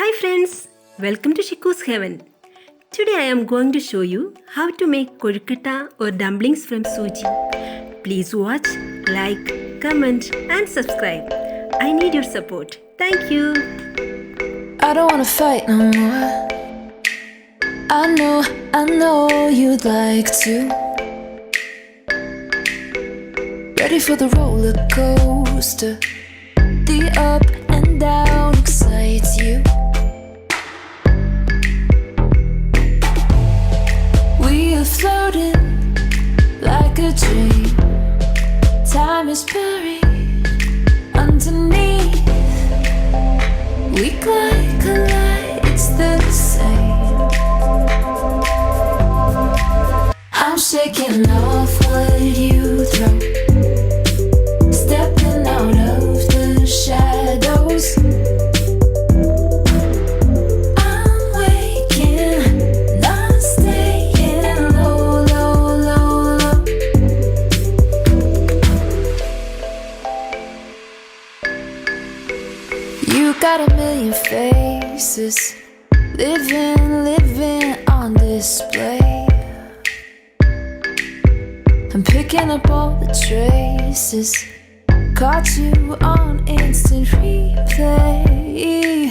Hi friends, welcome to Shiku's Heaven. Today I am going to show you how to make kozhukatta or dumplings from Sooji. Please watch, like, comment and subscribe. I need your support. Thank you. I don't wanna fight no more. I know you'd like to. Ready for the roller coaster. The up and down excites you. We are floating like a dream. Time is buried underneath. We collide, it's the same. I'm shaking off what you throw, stepping out of the shadows. I'm waking, not staying low, low, low, low. You got a million faces, living on display. I'm picking up all the traces, caught you on instant replay.